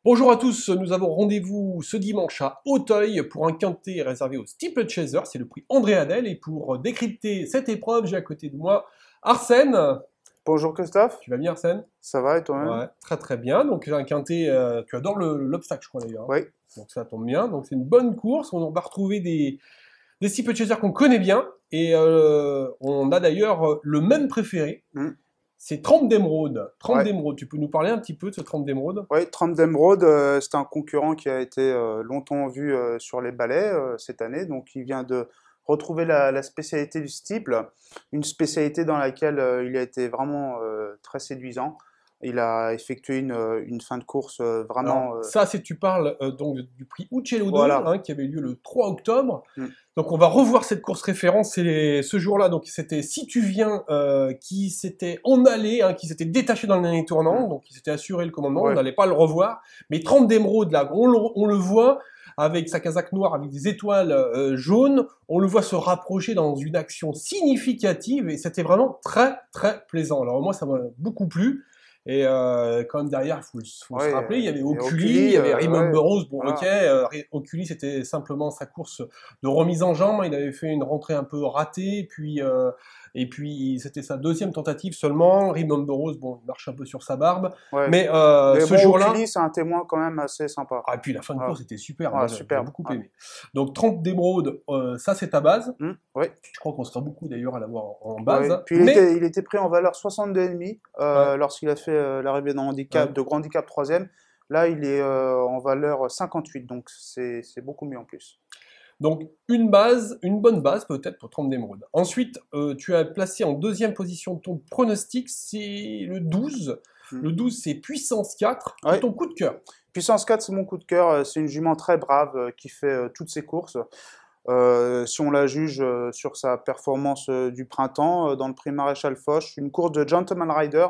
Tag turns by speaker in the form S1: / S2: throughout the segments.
S1: Bonjour à tous, nous avons rendez-vous ce dimanche à Auteuil pour un quintet réservé au Steeplechaser, c'est le prix André Hadel, et pour décrypter cette épreuve, j'ai à côté de moi Arsène.
S2: Bonjour Christophe,
S1: Tu vas bien Arsène?
S2: ça va et toi-même?
S1: Ouais, très très bien, donc un quintet, tu adores l'obstacle je crois d'ailleurs, hein.
S2: Oui,
S1: Donc ça tombe bien, donc c'est une bonne course, on va retrouver des Steeplechasers qu'on connaît bien, et on a d'ailleurs le même préféré.
S2: mm,
S1: C'est Trempe d'Émeraude. Trempe
S2: ouais.
S1: d'Émeraude, tu peux nous parler un petit peu de ce Trempe d'Émeraude?
S2: Oui, Trump Road, c'est un concurrent qui a été longtemps vu sur les balais cette année, donc il vient de retrouver la spécialité du steeple, une spécialité dans laquelle il a été vraiment très séduisant. Il a effectué une fin de course
S1: Alors,
S2: vraiment...
S1: ça, c'est tu parles donc du prix Uccello 2,
S2: voilà.
S1: hein, qui avait lieu le 3 octobre.
S2: Mm,
S1: Donc, on va revoir cette course référence ce jour-là. Donc, c'était Si tu viens, qui s'était en allée, hein, qui s'était détaché dans le dernier tournant,
S2: mm,
S1: donc qui s'était assuré le commandement. On
S2: ouais,
S1: n'allait pas le revoir. Mais Trempe d'Émeraude, là, on le voit avec sa casaque noire, avec des étoiles jaunes. On le voit se rapprocher dans une action significative et c'était vraiment très, très plaisant. Alors, moi, ça m'a beaucoup plu. Et quand même derrière, faut se
S2: ouais,
S1: rappeler, il y avait
S2: et
S1: Oculi, il y avait Raymond
S2: ouais,
S1: Burroughs, bon ok,
S2: voilà.
S1: Oculi c'était simplement sa course de remise en jambe, il avait fait une rentrée un peu ratée, et puis c'était sa deuxième tentative seulement, Raymond Burroughs, bon, il marche un peu sur sa barbe,
S2: Ouais.
S1: mais
S2: Mais
S1: ce
S2: bon,
S1: jour-là,
S2: Oculi, c'est un témoin quand même assez sympa.
S1: ah, et puis la fin de
S2: Voilà.
S1: course était super, moi
S2: Ouais,
S1: j'avais
S2: superbe.
S1: beaucoup
S2: Ouais.
S1: aimé. Donc 30 d'émeraude, ça c'est ta base,
S2: Ouais.
S1: je crois qu'on sera beaucoup d'ailleurs à l'avoir en
S2: Ouais.
S1: base,
S2: Puis
S1: mais,
S2: il était pris en valeur 62,5
S1: ouais,
S2: lorsqu'il a fait l'arrivée dans handicap,
S1: ouais.
S2: de grand handicap troisième. Là, il est en valeur 58, donc c'est beaucoup mieux en plus.
S1: Donc une bonne base peut-être pour Trempe d'Émeraude. Ensuite, tu as placé en deuxième position ton pronostic, c'est le 12.
S2: Mm.
S1: Le 12, c'est Puissance 4, c'est
S2: Ouais.
S1: ton coup de cœur.
S2: Puissance 4, c'est mon coup de cœur. C'est une jument très brave qui fait toutes ses courses. Si on la juge sur sa performance du printemps dans le prix Maréchal Foch, une course de Gentleman Rider.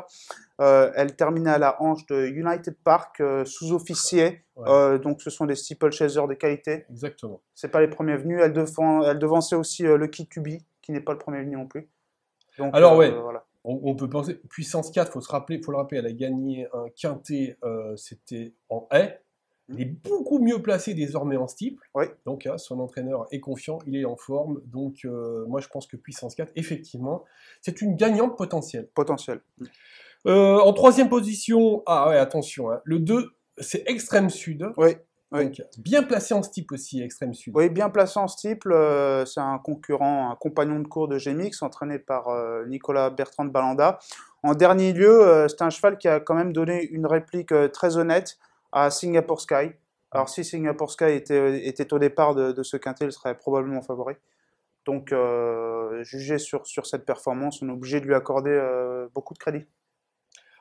S2: Elle terminait à la hanche de United Park, sous-officier.
S1: Ouais,
S2: Donc ce sont des steeplechasers de qualité.
S1: exactement.
S2: C'est pas les premiers venus. Elle devançait aussi Lucky Tubi, qui n'est pas le premier venu non plus. Donc
S1: Alors ouais,
S2: voilà.
S1: on peut penser, Puissance 4, faut le rappeler, elle a gagné un quintet, c'était en haie.
S2: Hmm.
S1: Il est beaucoup mieux placé désormais en steeple.
S2: Oui,
S1: Donc son entraîneur est confiant, il est en forme. Donc moi je pense que Puissance 4, effectivement, c'est une gagnante potentielle.
S2: potentiel.
S1: En troisième position, ah ouais, attention, hein, le 2, c'est Extrême Sud.
S2: Oui, oui.
S1: Donc, bien placé en steep aussi, Extrême Sud.
S2: Oui, bien placé en steeple, c'est un concurrent, un compagnon de cours de GMX, entraîné par Nicolas Bertrand de Balanda. En dernier lieu, c'est un cheval qui a quand même donné une réplique très honnête à Singapore Sky. Alors si Singapore Sky était au départ de ce quintet, il serait probablement favori. Donc, jugé sur cette performance, on est obligé de lui accorder beaucoup de crédit.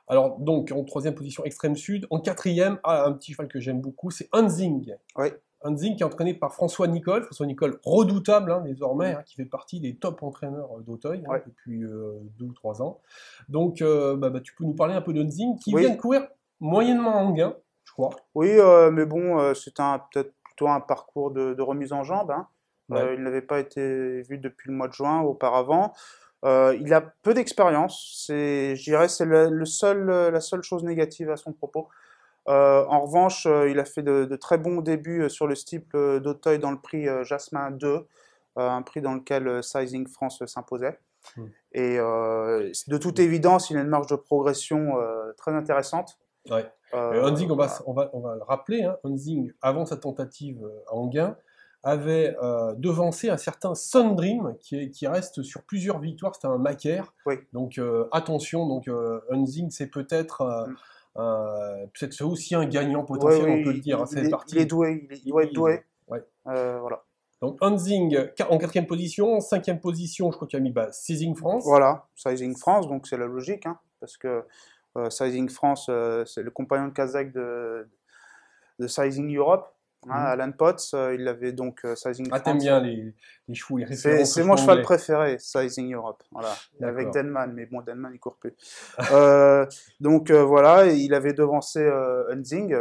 S1: Alors, donc, en troisième position, Extrême Sud. En quatrième, un petit cheval que j'aime beaucoup, c'est Hanzing.
S2: Oui,
S1: Hanzing qui est entraîné par François Nicole. François Nicole, redoutable hein, désormais, hein, qui fait partie des top entraîneurs d'Auteuil hein,
S2: ouais.
S1: depuis 2 ou 3 ans. Donc, tu peux nous parler un peu d'Hanzing qui vient de
S2: Oui,
S1: courir moyennement en gain, je crois.
S2: oui, mais bon, c'est peut-être plutôt un parcours de remise en jambe, hein.
S1: Ouais.
S2: Il n'avait pas été vu depuis le mois de juin auparavant. Il a peu d'expérience. Je dirais, c'est la seule chose négative à son propos. En revanche, il a fait de très bons débuts sur le steeple d'Auteuil dans le prix Jasmin 2, un prix dans lequel Sizing France s'imposait.
S1: Hmm.
S2: Et de toute évidence, il a une marge de progression très intéressante.
S1: Ouais. Hanzing,
S2: Voilà.
S1: on va le rappeler, hein, Hanzing, avant sa tentative à Enghien, avait devancé un certain Sundream qui reste sur plusieurs victoires, c'était un macaire.
S2: Oui.
S1: Donc attention, donc Hanzing c'est peut-être peut-être aussi un gagnant
S2: Ouais,
S1: potentiel, on peut le
S2: oui,
S1: dire. Hein, c'est
S2: il est doué, il doit être doué.
S1: Ouais.
S2: Voilà.
S1: Donc Hanzing en quatrième position, en cinquième position, je crois qu'il a mis Sizing France.
S2: Voilà, Sizing France, donc c'est la logique, hein, parce que Sizing France, c'est le compagnon de Kazakh de Sizing Europe. Hein, Alan Potts, il avait donc Sizing
S1: Ah, t'aimes
S2: France.
S1: bien les chevaux, les références
S2: C'est
S1: aux
S2: mon
S1: chevaux
S2: cheval
S1: anglais.
S2: préféré, Sizing Europe. Voilà, avec
S1: D'accord.
S2: Denman, mais bon, Denman il court plus. Donc voilà, il avait devancé Hunzing,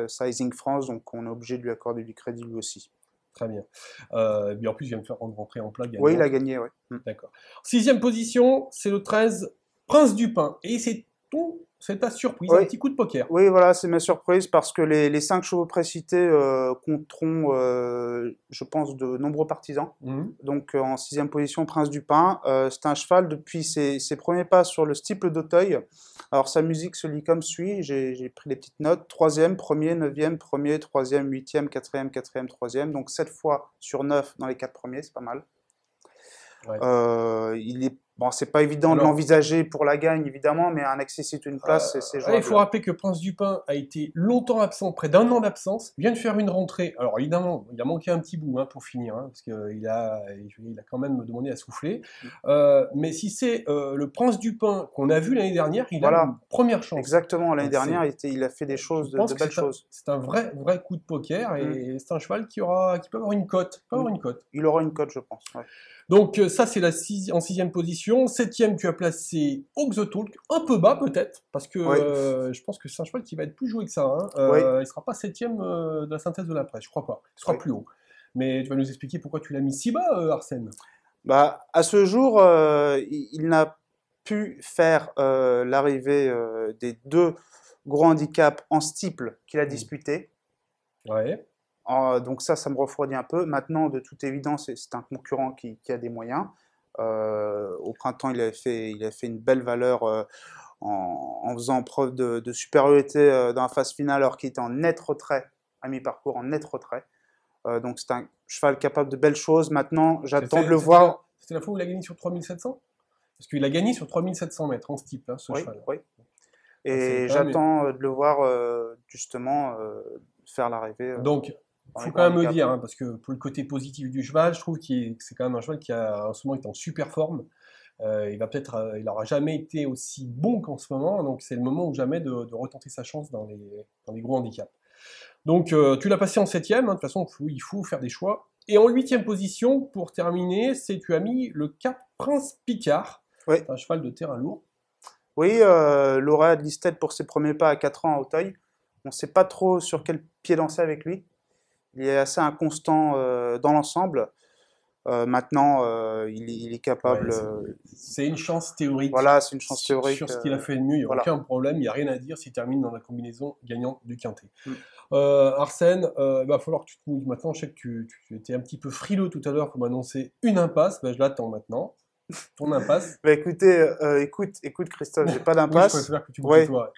S2: Sizing France, donc on est obligé de lui accorder du crédit lui aussi.
S1: Très bien. Et en plus, il vient de faire rentrer en plat
S2: Oui, il
S1: gagnante.
S2: a gagné, oui.
S1: D'accord. Sixième position, c'est le 13, Prince du Pin. Et c'est c'est ta surprise,
S2: Oui.
S1: un petit coup de poker.
S2: Oui, voilà, c'est ma surprise parce que les 5 chevaux précités compteront, je pense, de nombreux partisans.
S1: Mhm.
S2: Donc en 6e position, Prince du Pin. C'est un cheval depuis ses premiers pas sur le steeple d'Auteuil. Alors sa musique se lit comme suit, j'ai pris les petites notes. 3e, 1er, 9e, 1er, 3e, 8e, 4e, 4e, 3e. Donc 7 fois sur 9 dans les 4 premiers, c'est pas mal.
S1: Ouais.
S2: Il est bon, c'est pas évident de l'envisager pour la gagne évidemment, mais un accessible une place, c'est jouable.
S1: Il faut rappeler que Prince du Pin a été longtemps absent, près d'1 an d'absence, vient de faire une rentrée. Alors évidemment, il a manqué un petit bout pour finir, parce qu'il a quand même demandé à souffler. Mais si c'est le Prince du Pin qu'on a vu l'année dernière, il a une première chance.
S2: Exactement, l'année dernière, il a fait des choses, de belles choses.
S1: C'est un vrai coup de poker et c'est un cheval qui peut avoir une cote.
S2: Il aura une cote, je pense. Ouais.
S1: Donc ça, c'est en 6e position. 7e, tu as placé Hawk the Talk, un peu bas peut-être, parce que je pense que c'est un cheval qui va être plus joué que ça. Il ne sera pas 7e de la synthèse de la presse, je crois pas. Il sera plus haut. Mais tu vas nous expliquer pourquoi tu l'as mis si bas, Arsène.
S2: Bah, à ce jour, il n'a pu faire l'arrivée des 2 gros handicaps en steeple qu'il a disputés.
S1: Ouais.
S2: Donc ça me refroidit un peu. Maintenant, de toute évidence, c'est un concurrent qui a des moyens. Au printemps, il avait fait une belle valeur en faisant preuve de supériorité dans la phase finale, alors qu'il était en net retrait, à mi-parcours, en net retrait. Donc c'est un cheval capable de belles choses. Maintenant, j'attends de le voir.
S1: C'était la fois où il a gagné sur 3700 ? Parce qu'il a gagné sur 3700 mètres en steeple, ce cheval.
S2: Oui. Et j'attends de le voir justement faire l'arrivée.
S1: Donc, il faut quand même me dire, parce que pour le côté positif du cheval, je trouve que c'est quand même un cheval qui en ce moment est en super forme. Il n'aura jamais été aussi bon qu'en ce moment, donc c'est le moment ou jamais de retenter sa chance dans les gros handicaps. Donc tu l'as passé en 7e, de toute façon il faut faire des choix. Et en 8e position, pour terminer, tu as mis le Cap Prince Picard, c'est un cheval de terrain lourd.
S2: Oui, lauréat de Listed pour ses premiers pas à 4 ans à Auteuil. On ne sait pas trop sur quel pied danser avec lui. Il est assez inconstant dans l'ensemble. Maintenant, il est capable.
S1: C'est une chance théorique.
S2: Voilà, c'est une chance théorique.
S1: Sur ce qu'il a fait de mieux, il n'y a aucun problème, il n'y a rien à dire s'il termine dans la combinaison gagnante du quintet. Arsène, il va falloir que tu te mouilles maintenant. Je sais que tu étais un petit peu frileux tout à l'heure pour m'annoncer une impasse. Je l'attends maintenant. Ton impasse.
S2: Écoute Christophe, j'ai pas d'impasse.
S1: Oui, je préfère que tu me tutoies.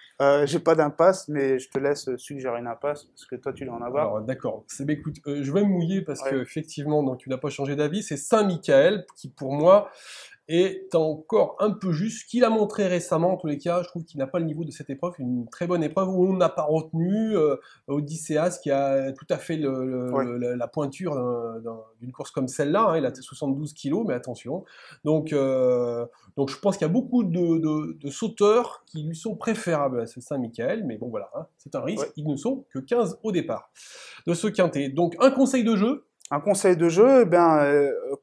S2: J'ai pas d'impasse, mais je te laisse suggérer une impasse parce que toi tu dois en avoir.
S1: Alors d'accord. Écoute, je vais me mouiller parce que effectivement, donc tu n'as pas changé d'avis. C'est Saint-Michael qui, pour moi, est encore un peu juste. Ce qu'il a montré récemment, en tous les cas, je trouve qu'il n'a pas le niveau de cette épreuve. Une très bonne épreuve où on n'a pas retenu Odysseas qui a tout à fait la pointure d'une course comme celle-là. Il a 72 kilos, mais attention. Donc je pense qu'il y a beaucoup de sauteurs qui lui sont préférables à ce Saint-Michael. Mais bon, voilà, c'est un risque. Ils ne sont que 15 au départ de ce quintet. Donc, un conseil de jeu.
S2: Un conseil de jeu,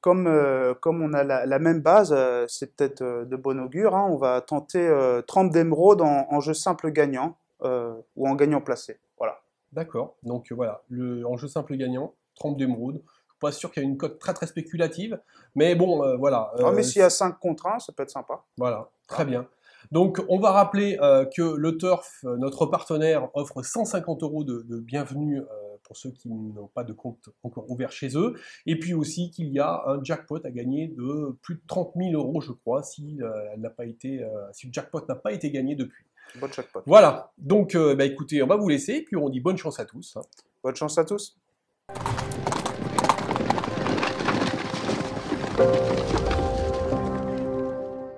S2: comme on a la même base, c'est peut-être de bon augure. On va tenter Trempe d'émeraude en jeu simple gagnant ou en gagnant placé. Voilà.
S1: D'accord. Donc voilà, en jeu simple gagnant, Trempe d'émeraude. Je suis pas sûr qu'il y ait une cote très très spéculative, mais bon, voilà.
S2: Mais s'il y a 5 contre 1, ça peut être sympa.
S1: Voilà, très bien. Donc, on va rappeler que le Turf, notre partenaire, offre 150 € de bienvenue pour ceux qui n'ont pas de compte encore ouvert chez eux. Et puis aussi qu'il y a un jackpot à gagner de plus de 30 000 €, je crois, si le jackpot n'a pas été gagné depuis.
S2: Bon jackpot.
S1: Voilà. Donc, écoutez, on va vous laisser. Et puis, on dit bonne chance à tous.
S2: Bonne chance à tous.